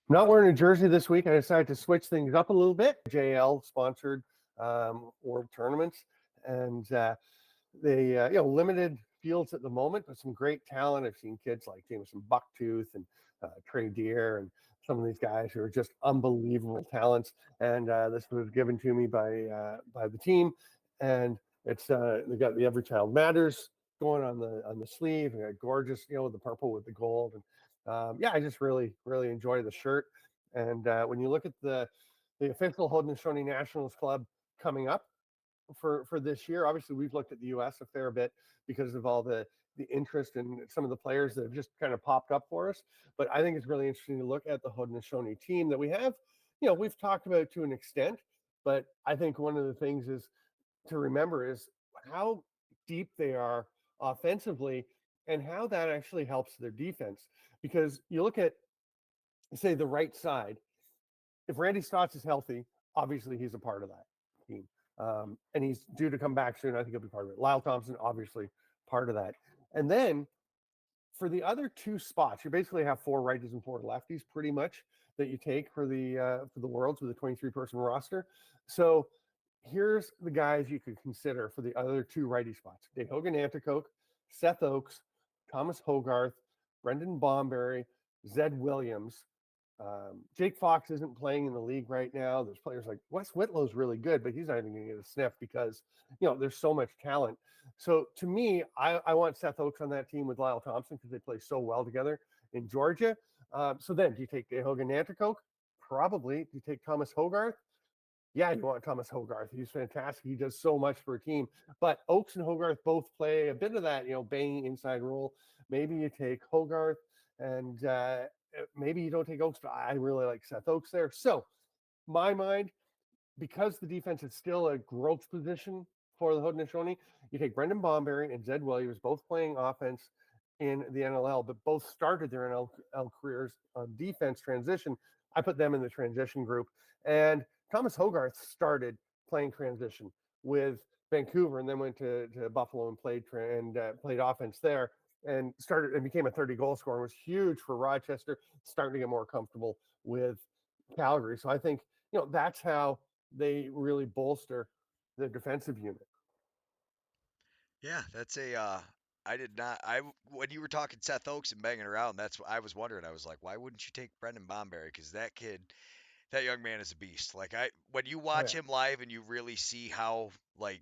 Not wearing a jersey this week. I decided to switch things up a little bit. JL sponsored World Tournaments, and they limited fields at the moment, but some great talent. I've seen kids like Jameson Bucktooth and Trey Deer and some of these guys who are just unbelievable talents. And this was given to me by the team, and it's they got the Every Child Matters going on the sleeve. And got gorgeous, the purple with the gold. And yeah, I just really enjoy the shirt. And when you look at the official Haudenosaunee Nationals Club coming up for this year. Obviously, we've looked at the U.S. a fair bit because of all the interest in some of the players that have just kind of popped up for us. But I think it's really interesting to look at the Haudenosaunee team that we have. We've talked about it to an extent, but I think one of the things is to remember is how deep they are offensively and how that actually helps their defense. Because you look at, say, the right side, if Randy Stotts is healthy, obviously he's a part of that team. And he's due to come back soon. I think he'll be part of it. Lyle Thompson, obviously part of that. And then for the other two spots, you basically have four righties and four lefties pretty much that you take for the Worlds with a 23-person roster. So here's the guys you could consider for the other two righty spots: Dahogan Anticoke, Seth Oakes, Thomas Hogarth, Brendan Bomberry, Zed Williams. Jake Fox isn't playing in the league right now. There's players like Wes Whitlow's really good, but he's not even going to get a sniff because there's so much talent. So to me, I want Seth Oakes on that team with Lyle Thompson because they play so well together in Georgia. So then, do you take Dahogan Nanticoke? Probably. Do you take Thomas Hogarth? Yeah, you want Thomas Hogarth. He's fantastic. He does so much for a team. But Oakes and Hogarth both play a bit of that, banging inside role. Maybe you take Hogarth and maybe you don't take Oakes, but I really like Seth Oakes there. So, my mind, because the defense is still a growth position for the Haudenosaunee, you take Brendan Bomberry and Zed Williams, both playing offense in the NLL, but both started their NLL careers on defense transition. I put them in the transition group. And Thomas Hogarth started playing transition with Vancouver and then went to Buffalo and played offense there and started and became a 30-goal scorer. It was huge for Rochester, starting to get more comfortable with Calgary. So I think, that's how they really bolster the defensive unit. Yeah, that's a I did not when you were talking Seth Oakes and banging around, that's what I was wondering. I was like, why wouldn't you take Brendan Bomberry? Because that young man is a beast. Like when you Oh, watch yeah. him live and you really see how like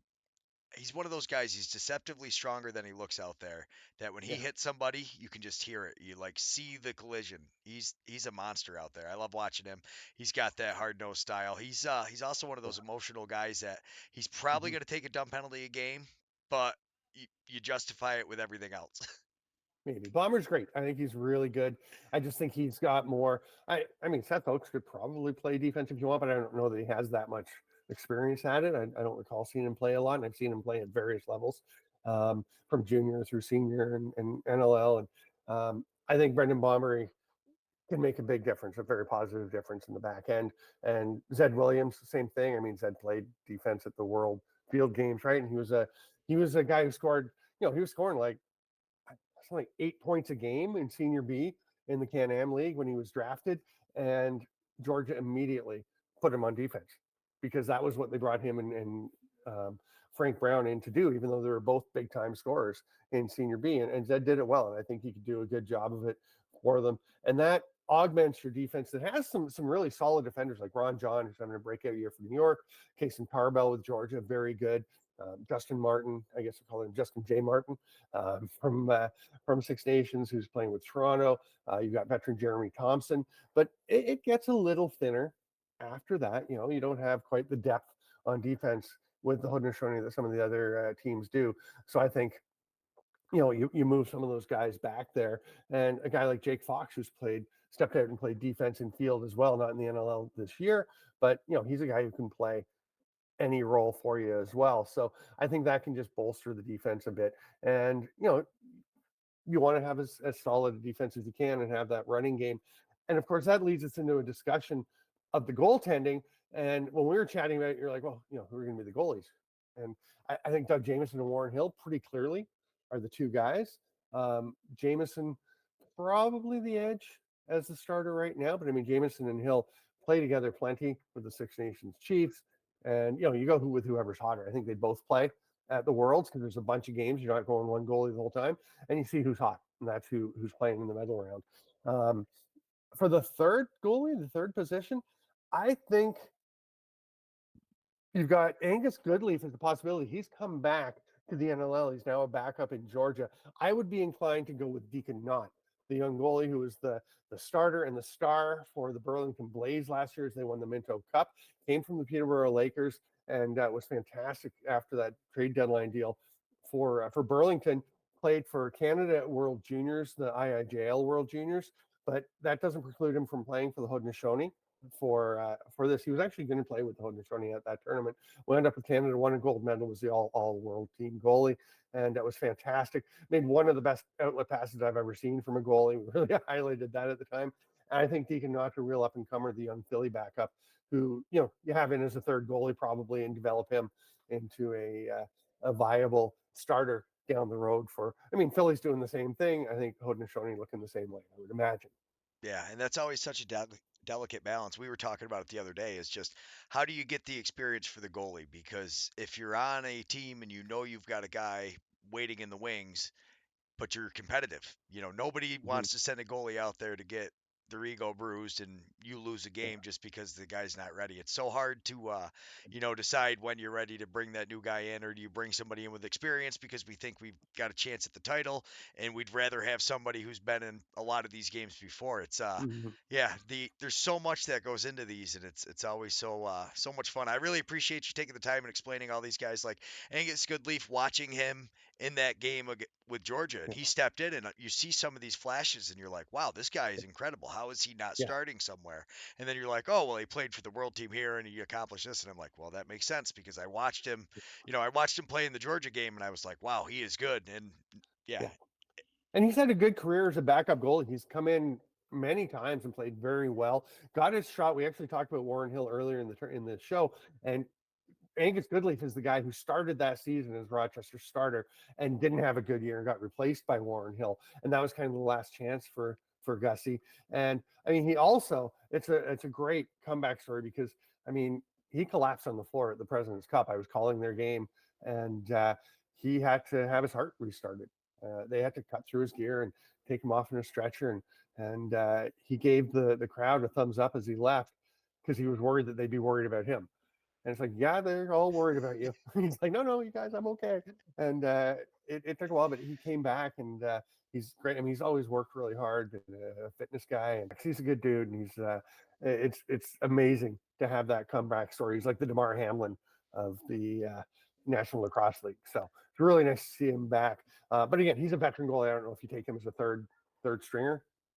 he's one of those guys. He's deceptively stronger than he looks out there. That when he Yeah. hits somebody, you can just hear it. You like see the collision. He's a monster out there. I love watching him. He's got that hard nosed style. He's also one of Yeah. those emotional guys that he's probably Mhm. going to take a dumb penalty a game, but you justify it with everything else. Maybe Bomber's great. I think he's really good. I just think he's got more. I mean, Seth Oakes could probably play defense if you want, but I don't know that he has that much experience at it. I don't recall seeing him play a lot, and I've seen him play at various levels, from junior through senior and NLL. And I think Brendan Bombery can make a big difference, a very positive difference in the back end. And Zed Williams, the same thing. I mean, Zed played defense at the World Field Games, right? And he was a guy who scored. He was scoring like something like 8 points a game in Senior B in the Can-Am League when he was drafted, and Georgia immediately put him on defense because that was what they brought him and Frank Brown in to do, even though they were both big time scorers in Senior B. And Zed did it well, and I think he could do a good job of it for them. And that augments your defense that has some really solid defenders like Ron John, who's having a breakout year for New York, Kason Tarbell with Georgia, very good. Justin Martin, I guess we call him Justin J. Martin, from Six Nations, who's playing with Toronto. You've got veteran Jeremy Thompson, but it gets a little thinner after that. You don't have quite the depth on defense with the Haudenosaunee that some of the other teams do. So I think you move some of those guys back there, and a guy like Jake Fox, who's stepped out and played defense in field as well, not in the NLL this year, but he's a guy who can play any role for you as well. So I think that can just bolster the defense a bit. And you want to have as solid a defense as you can and have that running game. And of course, that leads us into a discussion of the goaltending. And when we were chatting about it, you're like, well, who are going to be the goalies? And I think Doug Jamieson and Warren Hill pretty clearly are the two guys. Jamieson, probably the edge as the starter right now, but I mean, Jamison and Hill play together plenty with the Six Nations Chiefs. And, you go with whoever's hotter. I think they both play at the Worlds because there's a bunch of games. You're not going one goalie the whole time. And you see who's hot. And that's who's playing in the medal round. For the third goalie, the third position, I think you've got Angus Goodleaf as a possibility. He's come back to the NLL. He's now a backup in Georgia. I would be inclined to go with Deacon Knott, the young goalie who was the starter and the star for the Burlington Blaze last year as they won the Minto Cup. Came from the Peterborough Lakers and was fantastic after that trade deadline deal for Burlington. Played for Canada at World Juniors, the IIJL World Juniors, but that doesn't preclude him from playing for the Haudenosaunee for this. He was actually going to play with the Haudenosaunee at that tournament. Wound up with Canada, won a gold medal, was the all world team goalie, and that was fantastic. Made one of the best outlet passes I've ever seen from a goalie. We really highlighted that at the time. And I think Deacon Knott's a real up and comer, the young Philly backup, who you have in as a third goalie probably, and develop him into a viable starter down the road for. I mean, Philly's doing the same thing. I think Haudenosaunee looking the same way, I would imagine. Yeah, and that's always such a delicate balance. We were talking about it the other day. Is just how do you get the experience for the goalie? Because if you're on a team and you know you've got a guy waiting in the wings, but you're competitive. Nobody Mhm. wants to send a goalie out there to get their ego bruised and you lose a game just because the guy's not ready. It's so hard to, decide when you're ready to bring that new guy in, or do you bring somebody in with experience because we think we've got a chance at the title and we'd rather have somebody who's been in a lot of these games before. Mhm. Yeah, there's so much that goes into these, and it's always so much fun. I really appreciate you taking the time and explaining all these guys, like Angus Goodleaf, watching him in that game with Georgia, and Yeah. he stepped in, and you see some of these flashes, and you're like, wow, this guy is incredible. How is he not Yeah. starting somewhere? And then you're like, oh, well, he played for the world team here, and he accomplished this, and I'm like, well, that makes sense because I watched him, I watched him play in the Georgia game, and I was like, wow, he is good, and yeah, Yeah. And he's had a good career as a backup goalie. He's come in many times and played very well. Got his shot. We actually talked about Warren Hill earlier in the show, and Angus Goodleaf is the guy who started that season as Rochester starter and didn't have a good year and got replaced by Warren Hill, and that was kind of the last chance for Gussie. And I mean, he also it's a great comeback story because I mean he collapsed on the floor at the President's Cup. I was calling their game, and he had to have his heart restarted. They had to cut through his gear and take him off in a stretcher, and he gave the crowd a thumbs up as he left because he was worried that they'd be worried about him. And it's like, yeah, they're all worried about you. He's like, no, you guys, I'm okay. And it took a while, but he came back and he's great. I mean, he's always worked really hard, a fitness guy, and he's a good dude. And it's amazing to have that comeback story. He's like the DeMar Hamlin of the National Lacrosse League. So it's really nice to see him back. But again, he's a veteran goalie. I don't know if you take him as a third stringer